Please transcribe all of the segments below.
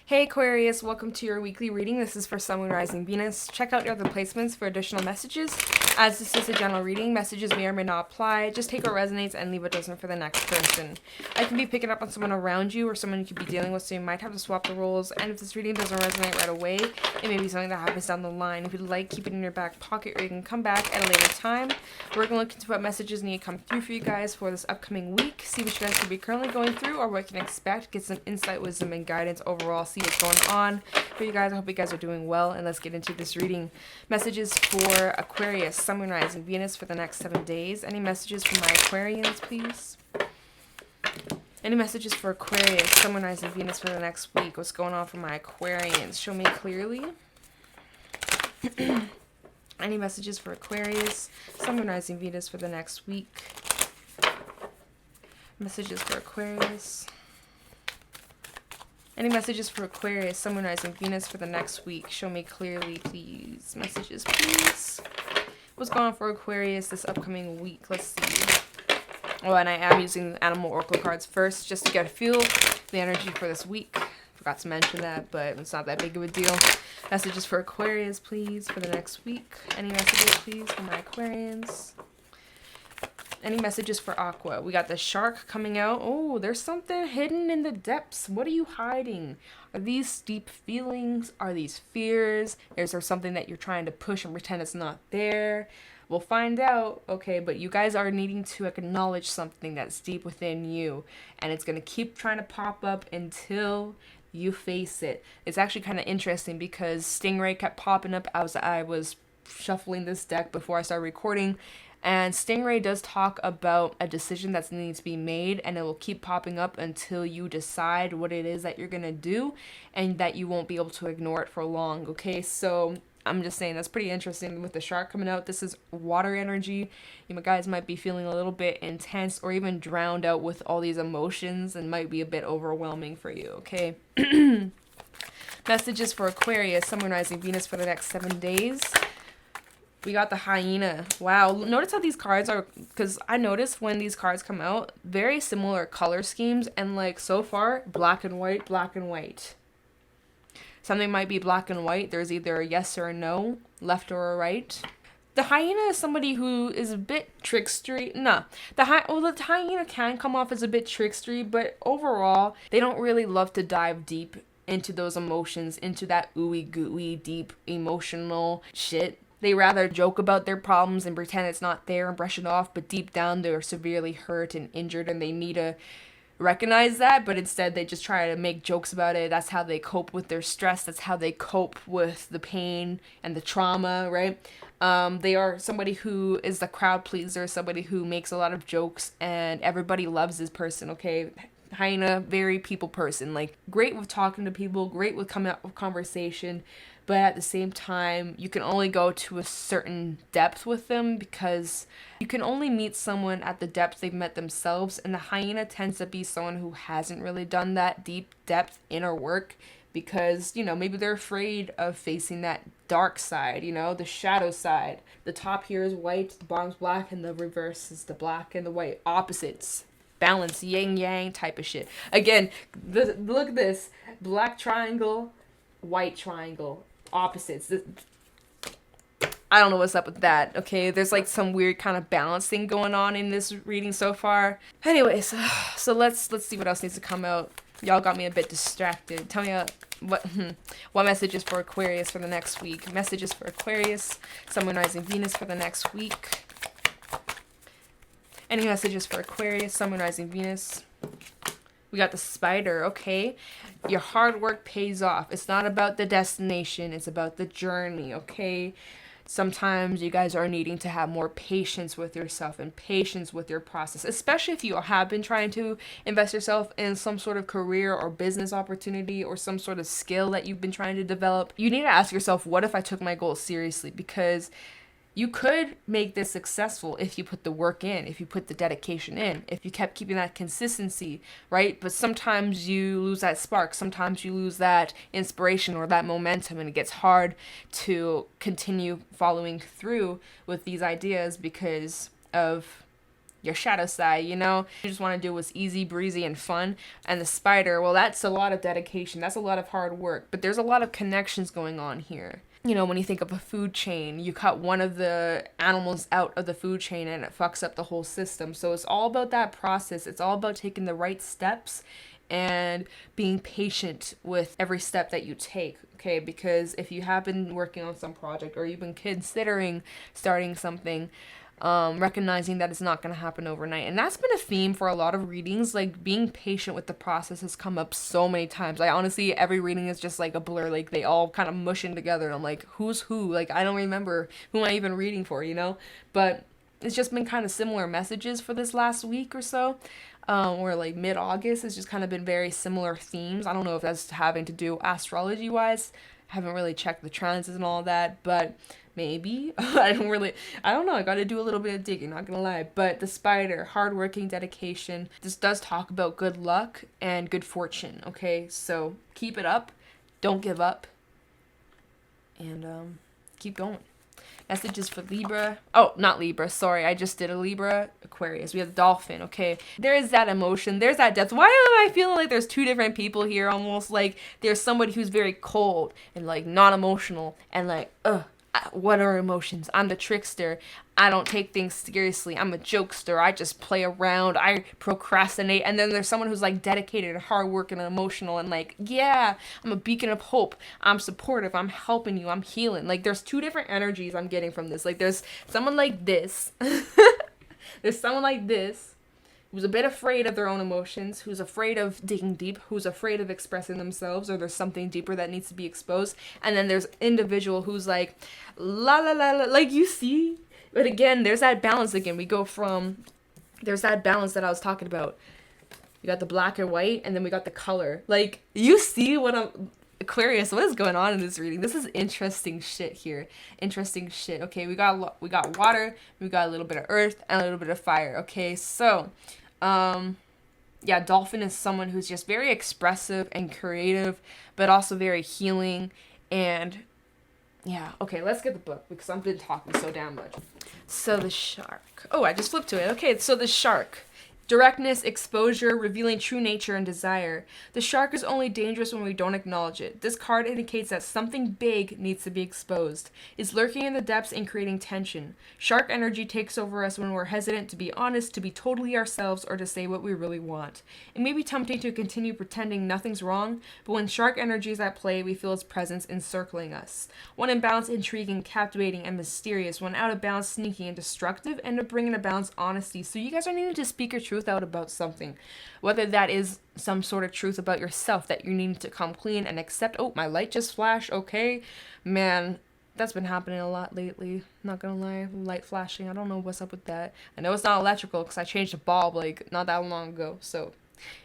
Hey Aquarius, welcome to your weekly reading. This is for Sun, Moon, Rising, Venus. Check out your other placements for additional messages. As this is a general reading, messages may or may not apply. Just take what resonates and leave what doesn't for the next person. I can be picking up on someone around you or someone you could be dealing with, so you might have to swap the roles. And if this reading doesn't resonate right away, it may be something that happens down the line. If you'd like, keep it in your back pocket or you can come back at a later time. We're going to look into what messages need to come through for you guys for this upcoming week. See what you guys could be currently going through or what you can expect. Get some insight, wisdom, and guidance overall. See what's going on for you guys. I hope you guys are doing well, and let's get into this reading. Messages for Aquarius, Sun, Moon, Rising, Venus for the next 7 days. Any messages for my Aquarians, please? Any messages for Aquarius, Sun, Moon, Rising, Venus for the next week? What's going on for my Aquarians? Show me clearly. Any messages for Aquarius, Sun, Moon, Rising, Venus for the next week? Messages for Aquarius. Any messages for Aquarius, Sun, Moon, Rising, Venus for the next week? Show me clearly, please. Messages, please. What's going on for Aquarius this upcoming week? Let's see. Oh, and I am using Animal Oracle cards first just to get a feel of the energy for this week. Forgot to mention that, but it's not that big of a deal. Messages for Aquarius, please, for the next week. Any messages, please, for my Aquarians? Any messages for Aqua? We got the shark coming out. Oh, there's something hidden in the depths. What are you hiding? Are these deep feelings? Are these fears? Is there something that you're trying to push and pretend it's not there? We'll find out, okay, but you guys are needing to acknowledge something that's deep within you, and it's going to keep trying to pop up until you face it. It's actually kind of interesting because Stingray kept popping up as I was shuffling this deck before I started recording. And Stingray does talk about a decision that's needing to be made, and it will keep popping up until you decide what it is that you're going to do, and that you won't be able to ignore it for long, okay? So I'm just saying that's pretty interesting with the shark coming out. This is water energy. You guys might be feeling a little bit intense or even drowned out with all these emotions and might be a bit overwhelming for you, okay? Messages for Aquarius, Sun, Moon, Rising, Venus for the next 7 days. We got the hyena. Wow. Notice how these cards are, because I noticed when these cards come out, very similar color schemes, and like so far, black and white, black and white. Something might be black and white. There's either a yes or a no, left or a right. The hyena is somebody who is a bit trickstery. Nah, the hyena can come off as a bit trickstery, but overall, they don't really love to dive deep into those emotions, into that ooey gooey, deep emotional shit. They rather joke about their problems and pretend it's not there and brush it off, but deep down they're severely hurt and injured and they need to recognize that, but instead they just try to make jokes about it. That's how they cope with their stress. That's how they cope with the pain and the trauma, right? They are somebody who is the crowd pleaser, somebody who makes a lot of jokes and everybody loves this person, okay? Hyena, very people person, like great with talking to people, great with coming up with conversation, but at the same time, you can only go to a certain depth with them because you can only meet someone at the depth they've met themselves, and the hyena tends to be someone who hasn't really done that deep depth inner work because, maybe they're afraid of facing that dark side, the shadow side. The top here is white, the bottom's black, and the reverse is the black and the white. Opposites. Balance, yin yang type of shit. Again, look at this. Black triangle, white triangle. Opposites. I don't know what's up with that, okay? There's like some weird kind of balance thing going on in this reading so far. Anyways, so let's see what else needs to come out. Y'all got me a bit distracted. Tell me what messages for Aquarius for the next week. Messages for Aquarius, Sun, Moon, Rising, Venus for the next week. Any messages for Aquarius, Sun, Moon, Rising, Venus? We got the spider, okay? Your hard work pays off. It's not about the destination. It's about the journey, okay? Sometimes you guys are needing to have more patience with yourself and patience with your process, especially if you have been trying to invest yourself in some sort of career or business opportunity or some sort of skill that you've been trying to develop. You need to ask yourself, what if I took my goals seriously? Because you could make this successful if you put the work in, if you put the dedication in, if you kept keeping that consistency, right? But sometimes you lose that spark. Sometimes you lose that inspiration or that momentum, and it gets hard to continue following through with these ideas because of your shadow side, you know? You just want to do what's easy, breezy, and fun. And the spider, well, that's a lot of dedication. That's a lot of hard work. But there's a lot of connections going on here. You know, when you think of a food chain, you cut one of the animals out of the food chain and it fucks up the whole system. So it's all about that process. It's all about taking the right steps and being patient with every step that you take, okay? Because if you have been working on some project or you've been considering starting something, recognizing that it's not going to happen overnight. And that's been a theme for a lot of readings. Like, being patient with the process has come up so many times. Like, honestly, every reading is just like a blur. Like, they all kind of mush in together. And I'm like, who's who? Like, I don't remember who am I even reading for, you know? But it's just been kind of similar messages for this last week or so. Or like mid-August has just kind of been very similar themes. I don't know if that's having to do astrology-wise. Haven't really checked the transits and all that, but maybe. I don't know. I got to do a little bit of digging, not gonna lie. But the spider, hardworking, dedication. This does talk about good luck and good fortune, okay? So keep it up. Don't give up. And keep going. Messages for Libra. Oh, not Libra. Sorry, I just did a Libra. Aquarius. We have the dolphin. Okay. There is that emotion. There's that depth. Why am I feeling like there's two different people here almost? Like, there's somebody who's very cold and, like, not emotional and, like, what are emotions? I'm the trickster. I don't take things seriously. I'm a jokester. I just play around. I procrastinate. And then there's someone who's like dedicated and hardworking and emotional and like, yeah, I'm a beacon of hope. I'm supportive. I'm helping you. I'm healing. Like, there's two different energies I'm getting from this. Like, there's someone like this. There's someone like this who's a bit afraid of their own emotions, who's afraid of digging deep, who's afraid of expressing themselves, or there's something deeper that needs to be exposed. And then there's individual who's like, la la la la, like, you see? But again, there's that balance again. We go from, there's that balance that I was talking about. You got the black and white, and then we got the color. Like, you see what I'm, Aquarius, what is going on in this reading? This is interesting shit here. Interesting shit. Okay, we got water, we got a little bit of earth, and a little bit of fire. Okay, so, yeah, dolphin is someone who's just very expressive and creative, but also very healing. And yeah, okay, let's get the book because I've been talking so damn much. So the shark. Oh, I just flipped to it. Okay, so the shark. Directness, exposure, revealing true nature and desire. The shark is only dangerous when we don't acknowledge it. This card indicates that something big needs to be exposed. It's lurking in the depths and creating tension. Shark energy takes over us when we're hesitant to be honest, to be totally ourselves, or to say what we really want. It may be tempting to continue pretending nothing's wrong, but when shark energy is at play, we feel its presence encircling us. When in balance, intriguing, captivating, and mysterious. When out of balance, sneaky and destructive, and to bring in a balance, honesty. So you guys are needing to speak your truth out about something, whether that is some sort of truth about yourself that you need to come clean and accept. Oh, my light just flashed. Okay, man, that's been happening a lot lately, not gonna lie. Light flashing, I don't know what's up with that. I know it's not electrical because I changed the bulb like not that long ago. So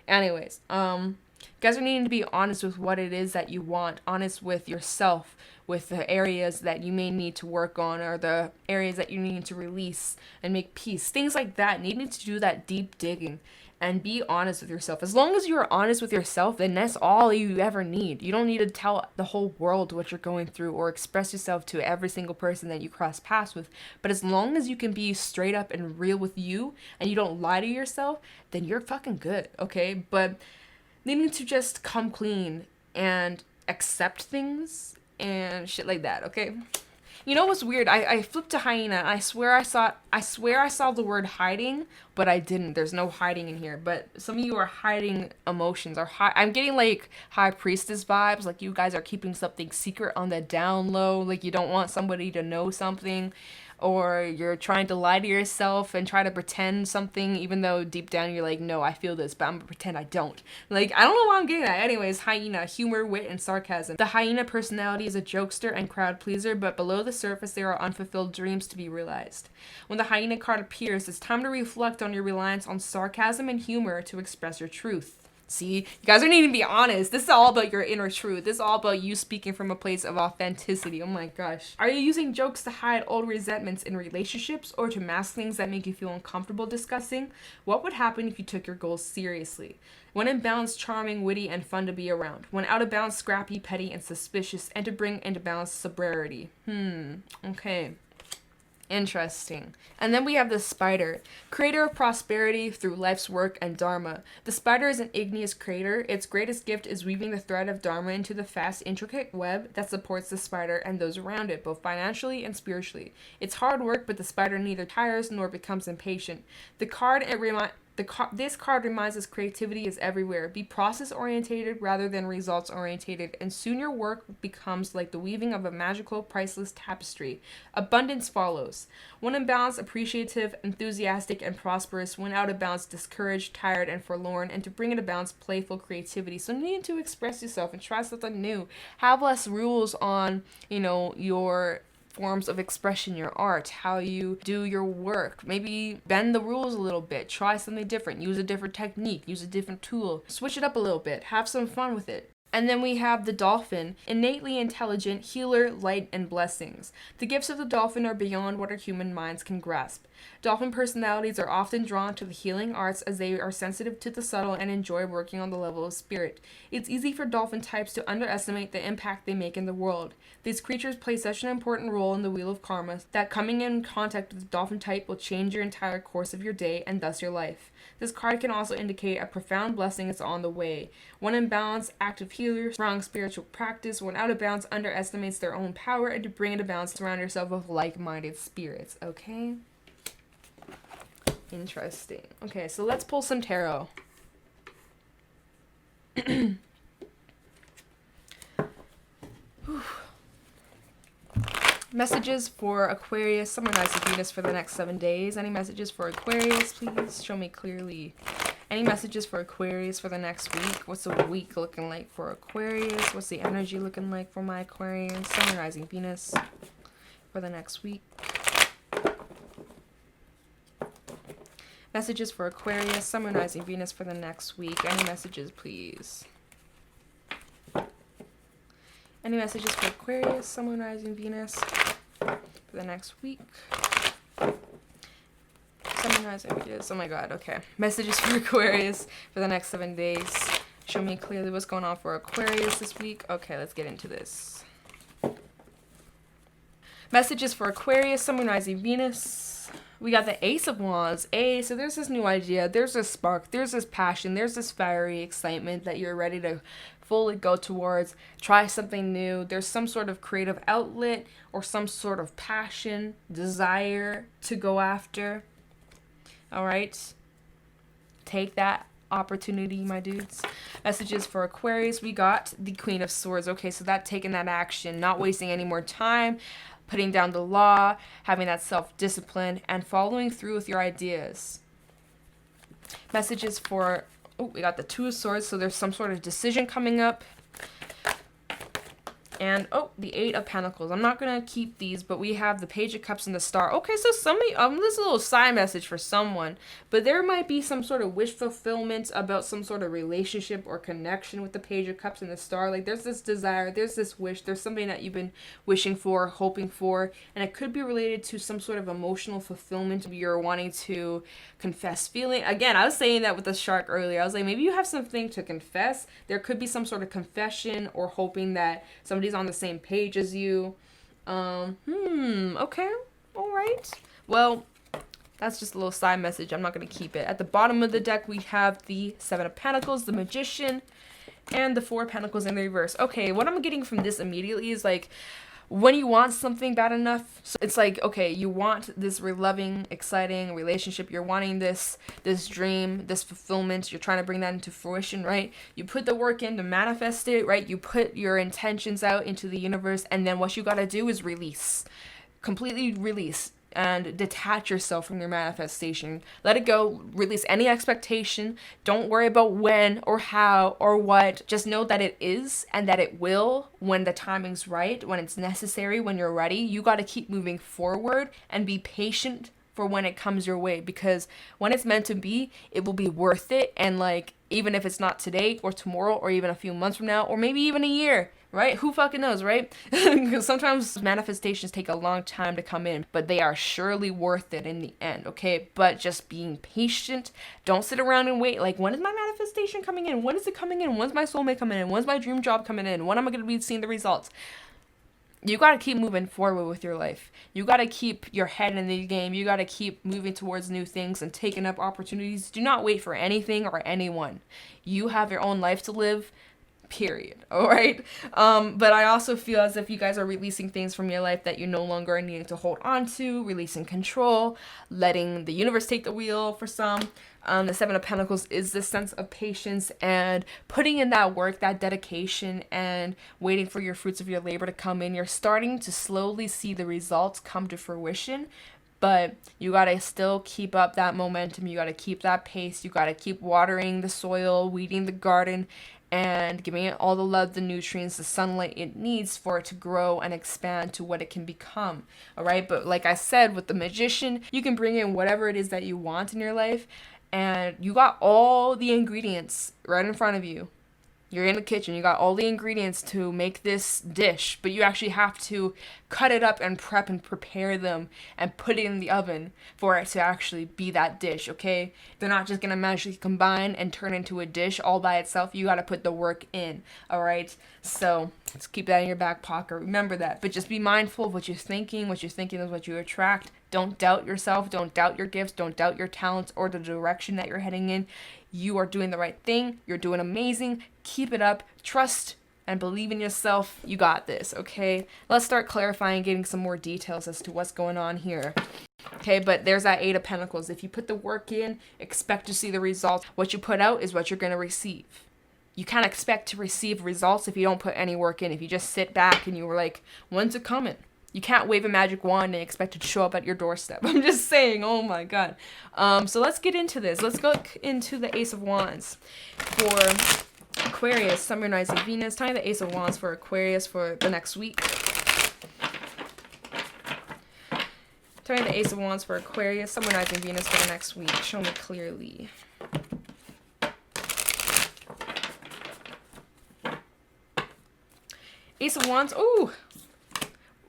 anyways, you guys are needing to be honest with what it is that you want, honest with yourself, with the areas that you may need to work on, or the areas that you need to release and make peace. Things like that. Needing to do that deep digging and be honest with yourself. As long as you're honest with yourself, then that's all you ever need. You don't need to tell the whole world what you're going through or express yourself to every single person that you cross paths with. But as long as you can be straight up and real with you and you don't lie to yourself, then you're fucking good, okay? But needing to just come clean and accept things and shit like that, okay? You know what's weird? I flipped to hyena and I swear I saw the word hiding, but I didn't. There's no hiding in here. But some of you are hiding emotions. I'm getting like high priestess vibes, like you guys are keeping something secret on the down low, like you don't want somebody to know something. Or you're trying to lie to yourself and try to pretend something, even though deep down you're like, no, I feel this, but I'm gonna pretend I don't. Like, I don't know why I'm getting that. Anyways, hyena, humor, wit, and sarcasm. The hyena personality is a jokester and crowd pleaser, but below the surface there are unfulfilled dreams to be realized. When the hyena card appears, it's time to reflect on your reliance on sarcasm and humor to express your truth. See, you guys are needing to be honest. This is all about your inner truth. This is all about you speaking from a place of authenticity. Oh my gosh. Are you using jokes to hide old resentments in relationships or to mask things that make you feel uncomfortable discussing? What would happen if you took your goals seriously? When in balance, charming, witty, and fun to be around. When out of balance, scrappy, petty, and suspicious, and to bring into balance, sobriety. Okay. Interesting. And then we have the spider, creator of prosperity through life's work and dharma. The spider is an igneous creator. Its greatest gift is weaving the thread of dharma into the fast, intricate web that supports the spider and those around it, both financially and spiritually. It's hard work, but the spider neither tires nor becomes impatient. This card reminds us creativity is everywhere. Be process-orientated rather than results-orientated, and soon your work becomes like the weaving of a magical, priceless tapestry. Abundance follows. When in balance, appreciative, enthusiastic, and prosperous. When out of balance, discouraged, tired, and forlorn. And to bring into balance, playful creativity. So need to express yourself and try something new. Have less rules on, your forms of expression, your art, how you do your work. Maybe bend the rules a little bit, try something different, use a different technique, use a different tool, switch it up a little bit, have some fun with it. And then we have the dolphin, innately intelligent, healer, light, and blessings. The gifts of the dolphin are beyond what our human minds can grasp. Dolphin personalities are often drawn to the healing arts as they are sensitive to the subtle and enjoy working on the level of spirit. It's easy for dolphin types to underestimate the impact they make in the world. These creatures play such an important role in the wheel of karma that coming in contact with the dolphin type will change your entire course of your day and thus your life. This card can also indicate a profound blessing is on the way. When in balance, active healer, strong spiritual practice. When out of balance, underestimates their own power, and to bring it to balance, surround yourself with like-minded spirits. Okay? Interesting. Okay, so let's pull some tarot. Messages for Aquarius, Sun, Moon, Rising, Venus for the next 7 days. Any messages for Aquarius, please? Show me clearly. Any messages for Aquarius for the next week? What's the week looking like for Aquarius? What's the energy looking like for my Aquarius? Sun, Moon, Rising, Venus for the next week. Messages for Aquarius, Sun, Moon, Rising, Venus for the next week. Any messages, please? Any messages for Aquarius, Sun, Moon, Rising, Venus for the next week? Sun, Moon, Rising, Venus. Oh my god, okay. Messages for Aquarius for the next 7 days. Show me clearly what's going on for Aquarius this week. Okay, let's get into this. Messages for Aquarius, Sun, Moon, Rising, Venus. We got the Ace of Wands. So there's this new idea, there's this spark, there's this passion, there's this fiery excitement that you're ready to fully go towards, try something new. There's some sort of creative outlet or some sort of passion, desire to go after. All right? Take that opportunity, my dudes. Messages for Aquarius. We got the Queen of Swords. Okay, so that taking that action, not wasting any more time, putting down the law, having that self-discipline, and following through with your ideas. Messages for, we got the Two of Swords, so there's some sort of decision coming up. And, the Eight of Pentacles. I'm not going to keep these, but we have the Page of Cups and the Star. Okay, so this is a little side message for someone, but there might be some sort of wish fulfillment about some sort of relationship or connection with the Page of Cups and the Star. Like, there's this desire, there's this wish, there's something that you've been wishing for, hoping for, and it could be related to some sort of emotional fulfillment. You're wanting to confess feeling. Again, I was saying that with the shark earlier. I was like, maybe you have something to confess. There could be some sort of confession or hoping that somebody's on the same page as you. Okay, all right. Well, that's just a little side message. I'm not going to keep it. At the bottom of the deck, we have the Seven of Pentacles, the Magician, and the Four of Pentacles in the reverse. Okay, what I'm getting from this immediately is like, when you want something bad enough, so it's like, okay, you want this loving, exciting relationship, you're wanting this dream, this fulfillment, you're trying to bring that into fruition, right? You put the work in to manifest it, right? You put your intentions out into the universe, and then what you gotta do is release. Completely release. And detach yourself from your manifestation. Let it go. Release any expectation. Don't worry about when or how or what. Just know that it is and that it will when the timing's right, when it's necessary, when you're ready. You got to keep moving forward and be patient for when it comes your way, because when it's meant to be, it will be worth it. And like, even if it's not today or tomorrow or even a few months from now or maybe even a year, right? Who fucking knows, right? Because sometimes manifestations take a long time to come in, but they are surely worth it in the end, okay? But just being patient. Don't sit around and wait. Like, when is my manifestation coming in? When is it coming in? When's my soulmate coming in? When's my dream job coming in? When am I going to be seeing the results? you got to keep moving forward with your life. You got to keep your head in the game. You got to keep moving towards new things and taking up opportunities. Do not wait for anything or anyone. You have your own life to live, period. All right. But I also feel as if you guys are releasing things from your life that you no longer are needing to hold on to, releasing control, letting the universe take the wheel for some. The Seven of Pentacles is this sense of patience and putting in that work, that dedication, and waiting for your fruits of your labor to come in. You're starting to slowly see the results come to fruition, but you got to still keep up that momentum. You got to keep that pace. You got to keep watering the soil, weeding the garden, and giving it all the love, the nutrients, the sunlight it needs for it to grow and expand to what it can become. All right. But like I said, with the Magician, you can bring in whatever it is that you want in your life, and you got all the ingredients right in front of you. You're in the kitchen, you got all the ingredients to make this dish, but you actually have to cut it up and prep and prepare them and put it in the oven for it to actually be that dish, okay? They're not just gonna magically combine and turn into a dish all by itself. You gotta put the work in, all right? So let's keep that in your back pocket. Remember that, but just be mindful of what you're thinking. What you're thinking is what you attract. Don't doubt yourself. Don't doubt your gifts. Don't doubt your talents or the direction that you're heading in. You are doing the right thing. You're doing amazing. Keep it up. Trust and believe in yourself. You got this, okay? Let's start clarifying, getting some more details as to what's going on here. Okay, but there's that Eight of Pentacles. If you put the work in, expect to see the results. What you put out is what you're going to receive. You can't expect to receive results if you don't put any work in. If you just sit back and you were like, when's it coming? You can't wave a magic wand and expect it to show up at your doorstep. I'm just saying, oh my God. So let's get into this. Let's go into the Ace of Wands for Aquarius, Sun, Moon, Rising, Venus. Tell me the Ace of Wands for Aquarius for the next week. Tell me the Ace of Wands for Aquarius, Sun, Moon, Rising, Venus for the next week. Show me clearly. Ace of Wands. Ooh.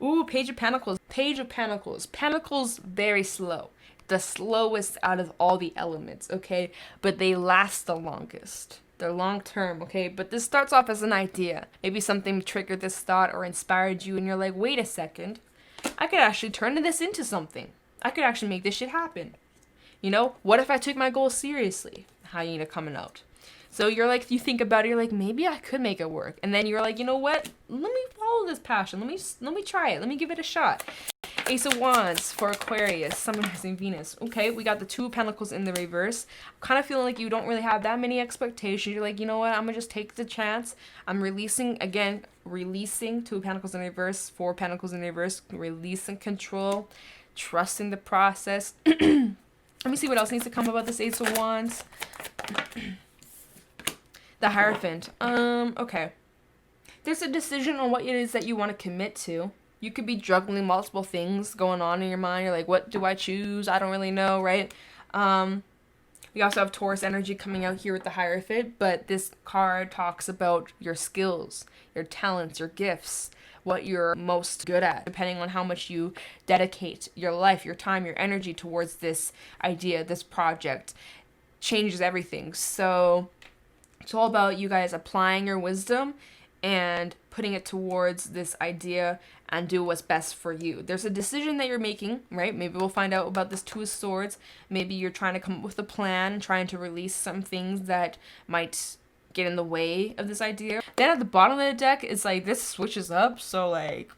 Ooh, Page of Pentacles. Page of Pentacles. Pentacles, very slow. The slowest out of all the elements, okay? But they last the longest. They're long term, okay? But this starts off as an idea. Maybe something triggered this thought or inspired you and you're like, wait a second. I could actually turn this into something. I could actually make this shit happen. You know, what if I took my goals seriously? Hyena coming out. So you're like, you think about it, you're like, maybe I could make it work. And then you're like, you know what? Let me follow this passion. Let me try it. Let me give it a shot. Ace of Wands for Aquarius, Sun, Moon, Rising, Venus. Okay, we got the Two of Pentacles in the reverse. I'm kind of feeling like you don't really have that many expectations. You're like, you know what? I'm going to just take the chance. I'm releasing Two of Pentacles in reverse, Four of Pentacles in reverse, releasing control, trusting the process. Let me see what else needs to come about this Ace of Wands. The Hierophant. Okay. There's a decision on what it is that you want to commit to. You could be juggling multiple things going on in your mind. You're like, what do I choose? I don't really know, right? We also have Taurus energy coming out here with the Hierophant, but this card talks about your skills, your talents, your gifts, what you're most good at, depending on how much you dedicate your life, your time, your energy towards this idea, this project. Changes everything. So it's all about you guys applying your wisdom and putting it towards this idea and do what's best for you. There's a decision that you're making, right? Maybe we'll find out about this Two of Swords. Maybe you're trying to come up with a plan, trying to release some things that might get in the way of this idea. Then at the bottom of the deck, it's like this switches up. So like,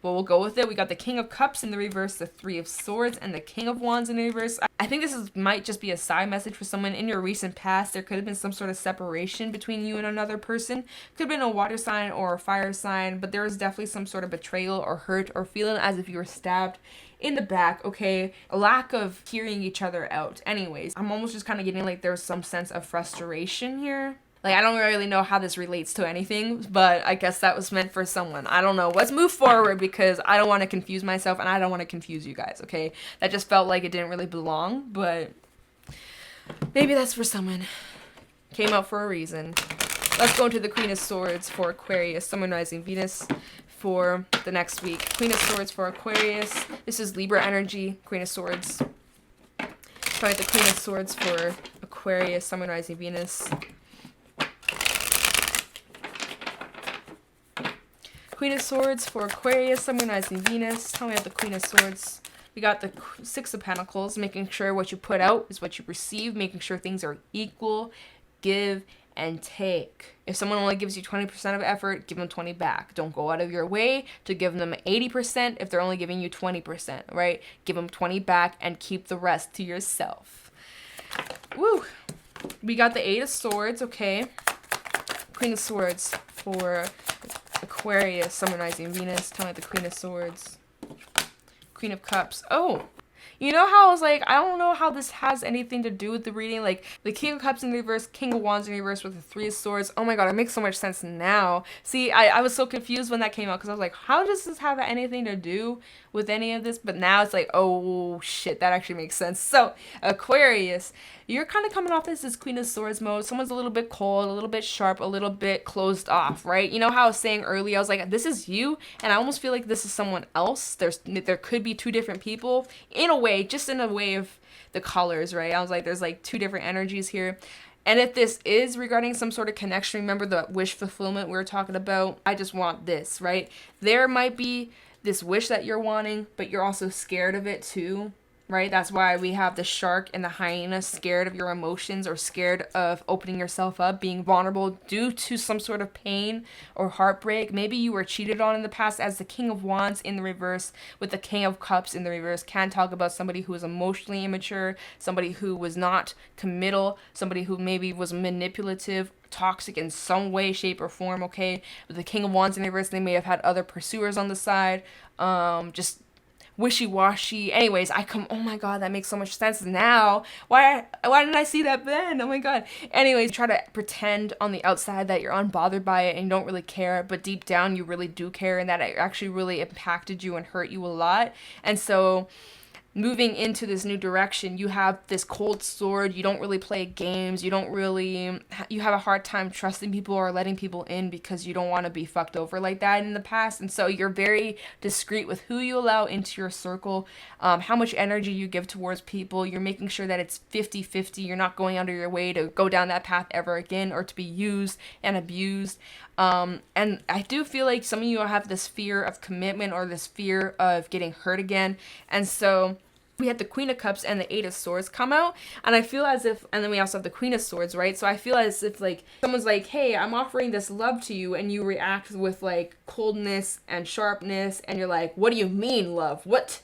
well, we'll go with it. We got the King of Cups in the reverse, the Three of Swords, and the King of Wands in the reverse. I think might just be a side message for someone in your recent past. There could have been some sort of separation between you and another person. Could have been a water sign or a fire sign, but there was definitely some sort of betrayal or hurt or feeling as if you were stabbed in the back, okay? A lack of hearing each other out. Anyways, I'm almost just kind of getting like there's some sense of frustration here. Like, I don't really know how this relates to anything, but I guess that was meant for someone. I don't know. Let's move forward because I don't want to confuse myself and I don't want to confuse you guys, okay? That just felt like it didn't really belong, but maybe that's for someone. Came out for a reason. Let's go into the Queen of Swords for Aquarius, Sun, Moon, Rising, Venus for the next week. Queen of Swords for Aquarius. This is Libra energy, Queen of Swords. Sorry, the Queen of Swords for Aquarius, Sun, Moon, Rising, Venus. Queen of Swords for Aquarius, Sun, Moon, Rising, Venus. Tell me about the Queen of Swords. We got the Six of Pentacles, making sure what you put out is what you receive, making sure things are equal, give and take. If someone only gives you 20% of effort, give them 20 back. Don't go out of your way to give them 80% if they're only giving you 20%, right? Give them 20 back and keep the rest to yourself. Woo! We got the Eight of Swords, okay. Queen of Swords for Aquarius, Sun, Rising, Venus. Tell me the Queen of Swords. Queen of Cups. Oh! You know how I was like, I don't know how this has anything to do with the reading. Like, the King of Cups in reverse, King of Wands in reverse with the Three of Swords. Oh my god, it makes so much sense now. See, I was so confused when that came out because I was like, how does this have anything to do with any of this? But now it's like, oh shit, that actually makes sense. So, Aquarius, you're kind of coming off this Queen of Swords mode. Someone's a little bit cold, a little bit sharp, a little bit closed off, right? You know how I was saying earlier, I was like, this is you, and I almost feel like this is someone else. There could be two different people, in a way, just in a way of the colors, right? I was like, there's like two different energies here. And if this is regarding some sort of connection, remember the wish fulfillment we were talking about? I just want this, right? There might be this wish that you're wanting, but you're also scared of it too, right? That's why we have the shark and the hyena, scared of your emotions or scared of opening yourself up, being vulnerable due to some sort of pain or heartbreak. Maybe you were cheated on in the past, as the King of Wands in the reverse with the King of Cups in the reverse can talk about somebody who was emotionally immature, somebody who was not committal, somebody who maybe was manipulative, toxic in some way, shape, or form, okay? With the King of Wands in the reverse, they may have had other pursuers on the side, just wishy-washy. Anyways, oh my god, that makes so much sense now. Why didn't I see that then? Oh my god. Anyways, try to pretend on the outside that you're unbothered by it and you don't really care, but deep down you really do care, and that it actually really impacted you and hurt you a lot. And so moving into this new direction, you have this cold sword. You don't really play games. You have a hard time trusting people or letting people in because you don't want to be fucked over like that in the past. And so you're very discreet with who you allow into your circle, how much energy you give towards people. You're making sure that it's 50-50. You're not going out of your way to go down that path ever again or to be used and abused. And I do feel like some of you have this fear of commitment or this fear of getting hurt again. And so we had the Queen of Cups and the Eight of Swords come out, and I feel as if, and then we also have the Queen of Swords, right? So I feel as if like someone's like, hey, I'm offering this love to you, and you react with like coldness and sharpness, and you're like, what do you mean love? What?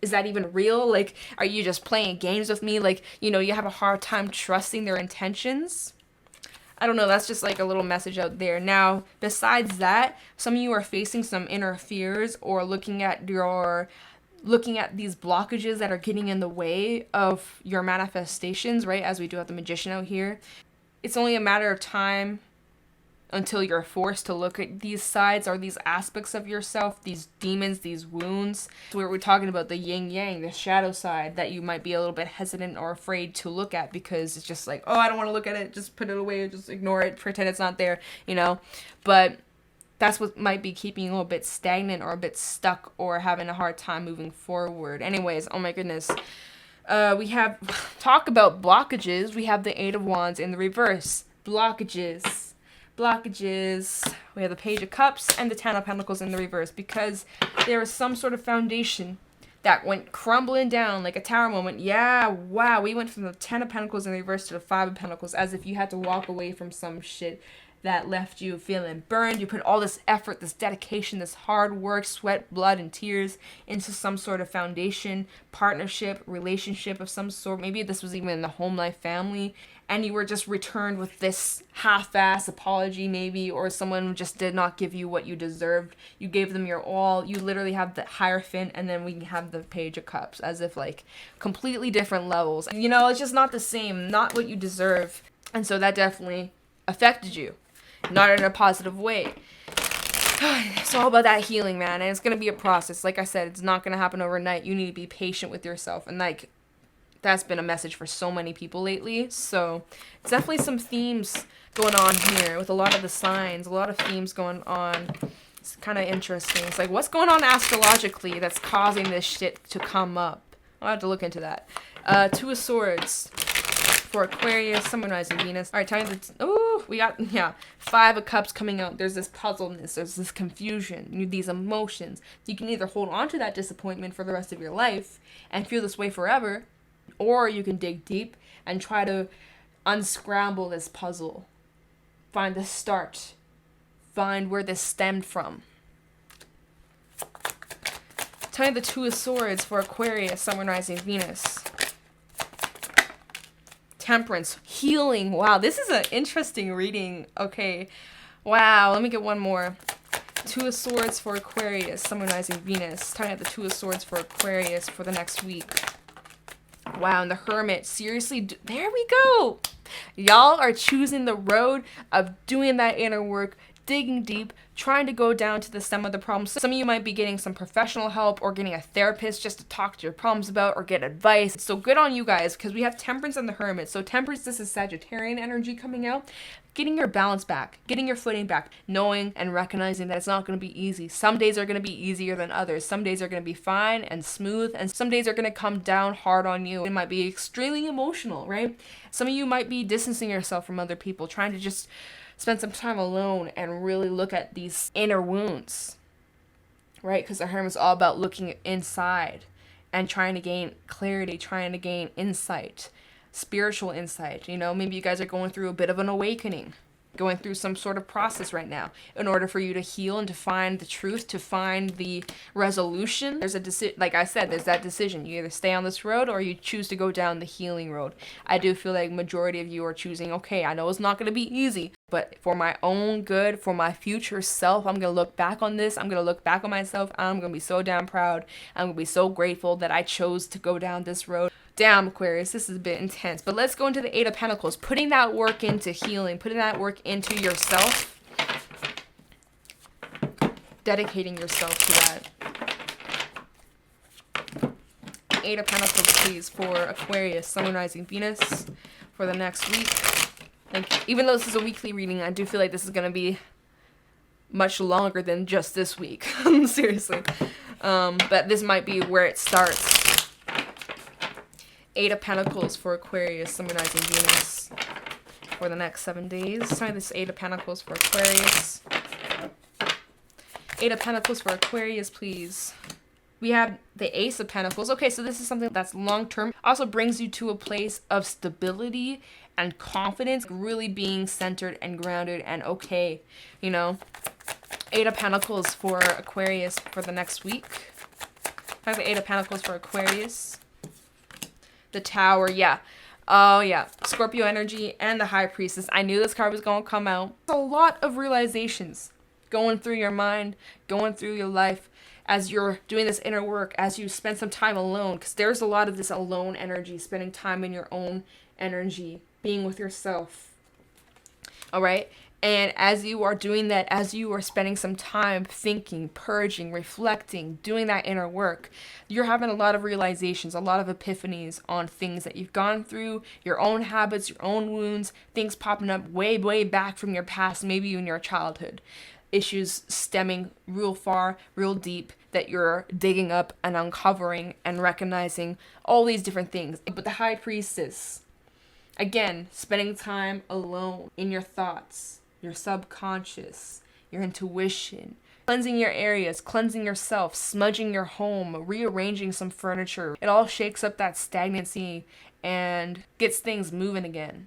Is that even real? Like, are you just playing games with me? Like, you know, you have a hard time trusting their intentions. I don't know, that's just like a little message out there. Now, besides that, some of you are facing some inner fears or looking at these blockages that are getting in the way of your manifestations, right? As we do have the Magician out here. It's only a matter of time until you're forced to look at these sides or these aspects of yourself, these demons, these wounds. So we're talking about the yin yang, the shadow side that you might be a little bit hesitant or afraid to look at because it's just like, oh, I don't want to look at it, just put it away, just ignore it, pretend it's not there, you know? But that's what might be keeping you a little bit stagnant or a bit stuck or having a hard time moving forward. Anyways, oh my goodness. We have, talk about blockages. We have the Eight of Wands in the reverse. Blockages. We have the Page of Cups and the Ten of Pentacles in the reverse because there is some sort of foundation that went crumbling down like a tower moment. Yeah, wow. We went from the Ten of Pentacles in the reverse to the Five of Pentacles as if you had to walk away from some shit that left you feeling burned. You put all this effort, this dedication, this hard work, sweat, blood, and tears into some sort of foundation, partnership, relationship of some sort. Maybe this was even in the home life family, and you were just returned with this half-ass apology maybe, or someone just did not give you what you deserved. You gave them your all. You literally have the Hierophant, and then we have the Page of Cups, as if like completely different levels. You know, it's just not the same, not what you deserve. And so that definitely affected you. Not in a positive way. It's all about that healing, man. And it's going to be a process. Like I said, it's not going to happen overnight. You need to be patient with yourself. And like, that's been a message for so many people lately. So it's definitely some themes going on here with a lot of the signs. A lot of themes going on. It's kind of interesting. It's like, what's going on astrologically that's causing this shit to come up? I'll have to look into that. Two of Swords. for Aquarius, Sun, Moon, Rising, Venus. All right, tell me we got, yeah, 5 of Cups coming out. There's this puzzledness, there's this confusion, these emotions. You can either hold on to that disappointment for the rest of your life and feel this way forever, or you can dig deep and try to unscramble this puzzle. Find the start. Find where this stemmed from. Tell me the 2 of Swords for Aquarius, Sun, Moon, Rising, Venus. Temperance, healing. Wow, this is an interesting reading. Okay. Wow, let me get one more. 2 of Swords for Aquarius, Sun, Moon, Rising, Venus. Tell me the 2 of Swords for Aquarius for the next week. Wow, and the Hermit. Seriously, there we go. Y'all are choosing the road of doing that inner work, digging deep, trying to go down to the stem of the problem. Some of you might be getting some professional help or getting a therapist just to talk to your problems about or get advice. So good on you guys, because we have Temperance and the Hermit. So Temperance, this is Sagittarian energy coming out. Getting your balance back, getting your footing back, knowing and recognizing that it's not going to be easy. Some days are going to be easier than others. Some days are going to be fine and smooth, and some days are going to come down hard on you. It might be extremely emotional, right? Some of you might be distancing yourself from other people, trying to just spend some time alone and really look at these inner wounds, right? Because the Hermit's all about looking inside and trying to gain clarity, trying to gain insight. Spiritual insight. Maybe you guys are going through a bit of an awakening, going through some sort of process right now in order for you to heal and to find the truth, to find the resolution. There's a decision, like I said, there's that decision. You either stay on this road or you choose to go down the healing road. I do feel like majority of you are choosing, okay, I know it's not going to be easy, but for my own good, for my future self, I'm going to look back on this. I'm going to look back on myself. I'm going to be so damn proud. I'm going to be so grateful that I chose to go down this road. Damn, Aquarius, this is a bit intense. But let's go into the 8 of Pentacles. Putting that work into healing. Putting that work into yourself. Dedicating yourself to that. 8 of Pentacles, please, for Aquarius, Sun, Moon, Rising, Venus for the next week. And even though this is a weekly reading, I do feel like this is going to be much longer than just this week. Seriously. But this might be where it starts. 8 of Pentacles for Aquarius, Sun, Moon, Rising, Venus for the next 7 days. Try this 8 of Pentacles for Aquarius. 8 of Pentacles for Aquarius, please. We have the Ace of Pentacles. Okay, so this is something that's long-term. Also brings you to a place of stability and confidence, really being centered and grounded and okay, 8 of Pentacles for Aquarius for the next week. I have the 8 of Pentacles for Aquarius. The Tower, yeah. Oh, yeah. Scorpio energy and the High Priestess. I knew this card was going to come out. A lot of realizations going through your mind, going through your life as you're doing this inner work, as you spend some time alone. Because there's a lot of this alone energy, spending time in your own energy, being with yourself. All right? And as you are doing that, as you are spending some time thinking, purging, reflecting, doing that inner work, you're having a lot of realizations, a lot of epiphanies on things that you've gone through, your own habits, your own wounds, things popping up way, way back from your past, maybe even your childhood. Issues stemming real far, real deep, that you're digging up and uncovering and recognizing all these different things. But the High Priestess, again, spending time alone in your thoughts, your subconscious, your intuition, cleansing your areas, cleansing yourself, smudging your home, rearranging some furniture. It all shakes up that stagnancy and gets things moving again,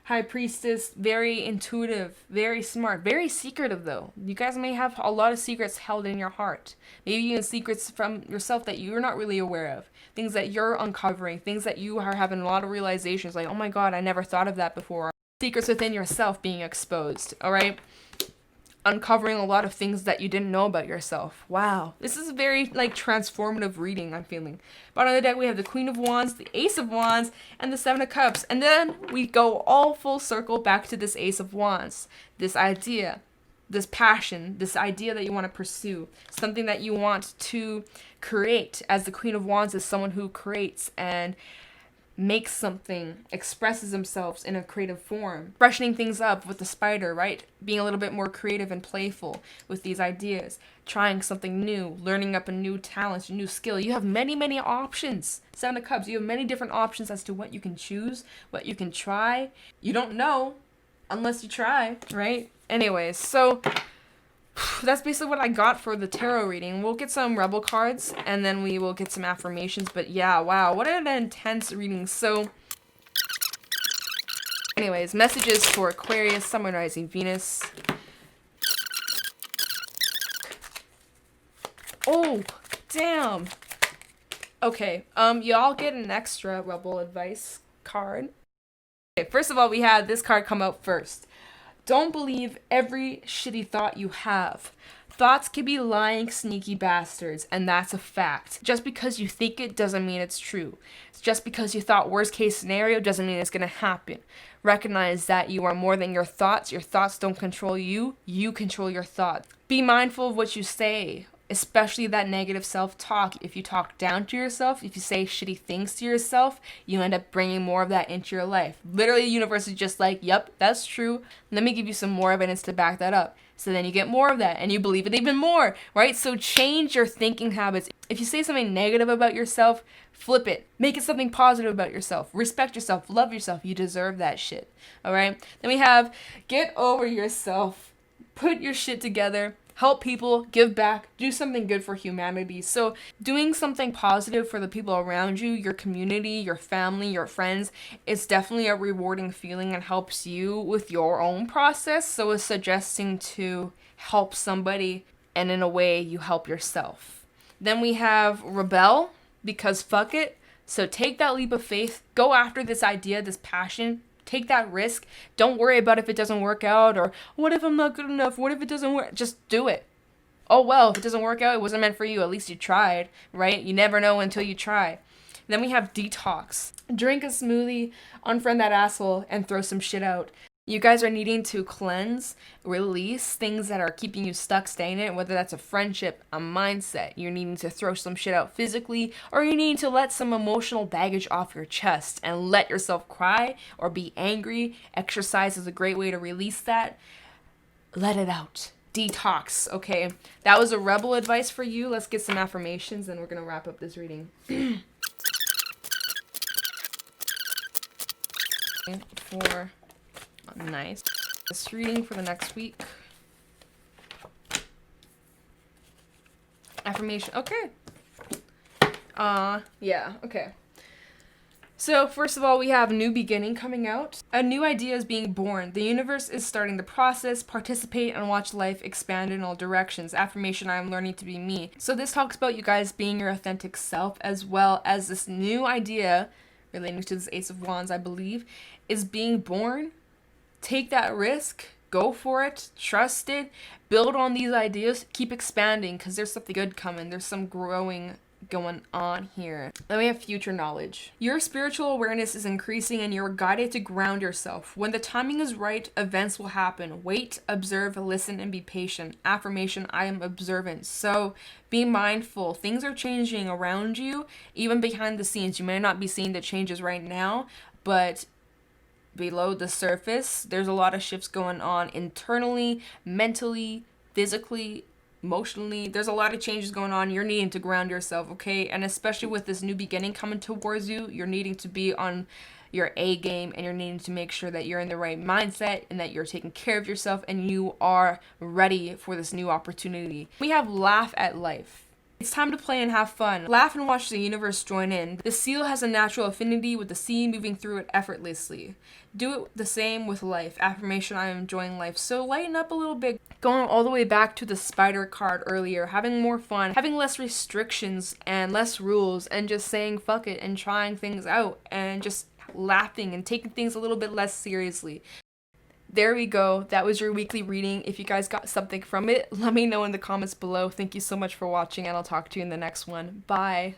High Priestess, very intuitive, very smart, very secretive though. You guys may have a lot of secrets held in your heart. Maybe even secrets from yourself that you're not really aware of. Things that you're uncovering, things that you are having a lot of realizations like, oh my God, I never thought of that before. Secrets within yourself being exposed, all right? Uncovering a lot of things that you didn't know about yourself. Wow. This is a very, transformative reading, I'm feeling. But on the deck, we have the Queen of Wands, the Ace of Wands, and the Seven of Cups. And then we go all full circle back to this Ace of Wands. This idea, this passion, this idea that you want to pursue. Something that you want to create. As the Queen of Wands is someone who creates and makes something, expresses themselves in a creative form, freshening things up with the spider, right? Being a little bit more creative and playful with these ideas, trying something new, learning up a new talent, a new skill. You have many, many options. Seven of Cups, you have many different options as to what you can choose, what you can try. You don't know unless you try, right? Anyways, so that's basically what I got for the tarot reading. We'll get some rebel cards, and then we will get some affirmations. But yeah, wow, what an intense reading. So anyways, messages for Aquarius, Sun, Moon, Rising, Venus. Oh, damn. Okay, y'all get an extra rebel advice card. Okay, first of all, we had this card come out first. Don't believe every shitty thought you have. Thoughts can be lying, sneaky bastards, and that's a fact. Just because you think it doesn't mean it's true. Just because you thought worst case scenario doesn't mean it's gonna happen. Recognize that you are more than your thoughts. Your thoughts don't control you. You control your thoughts. Be mindful of what you say, especially that negative self-talk. If you talk down to yourself, if you say shitty things to yourself, you end up bringing more of that into your life. Literally, the universe is just like, yep, that's true. Let me give you some more evidence to back that up. So then you get more of that and you believe it even more, right? So change your thinking habits. If you say something negative about yourself, flip it. Make it something positive about yourself. Respect yourself. Love yourself. You deserve that shit. All right? Then we have get over yourself. Put your shit together. Help people, give back, do something good for humanity. So doing something positive for the people around you, your community, your family, your friends, is definitely a rewarding feeling and helps you with your own process. So it's suggesting to help somebody, and in a way you help yourself. Then we have rebel, because fuck it. So take that leap of faith, go after this idea, this passion. Take that risk. Don't worry about if it doesn't work out, or what if I'm not good enough? What if it doesn't work? Just do it. Oh, well, if it doesn't work out, it wasn't meant for you. At least you tried, right? You never know until you try. Then we have detox. Drink a smoothie, unfriend that asshole, and throw some shit out. You guys are needing to cleanse, release things that are keeping you stuck, stagnant, whether that's a friendship, a mindset. You're needing to throw some shit out physically, or you need to let some emotional baggage off your chest and let yourself cry or be angry. Exercise is a great way to release that. Let it out. Detox. Okay, that was a rebel advice for you. Let's get some affirmations, and we're going to wrap up this reading. Nice. This reading for the next week. Affirmation. Okay. Yeah, okay. So, first of all, we have new beginning coming out. A new idea is being born. The universe is starting the process. Participate and watch life expand in all directions. Affirmation, I am learning to be me. So this talks about you guys being your authentic self, as well as this new idea relating to this Ace of Wands, I believe, is being born. Take that risk, go for it, trust it, build on these ideas, keep expanding, because there's something good coming. There's some growing going on here. Then we have future knowledge. Your spiritual awareness is increasing and you're guided to ground yourself. When the timing is right, events will happen. Wait, observe, listen, and be patient. Affirmation, I am observant. So be mindful. Things are changing around you, even behind the scenes. You may not be seeing the changes right now, but below the surface, there's a lot of shifts going on internally, mentally, physically, emotionally. There's a lot of changes going on. You're needing to ground yourself, okay? And especially with this new beginning coming towards you, you're needing to be on your A game, and you're needing to make sure that you're in the right mindset and that you're taking care of yourself and you are ready for this new opportunity. We have laugh at life. It's time to play and have fun. Laugh and watch the universe join in. The seal has a natural affinity with the sea moving through it effortlessly. Do it the same with life. Affirmation, I am enjoying life. So lighten up a little bit. Going all the way back to the spider card earlier. Having more fun. Having less restrictions and less rules. And just saying fuck it and trying things out. And just laughing and taking things a little bit less seriously. There we go. That was your weekly reading. If you guys got something from it, let me know in the comments below. Thank you so much for watching, and I'll talk to you in the next one. Bye.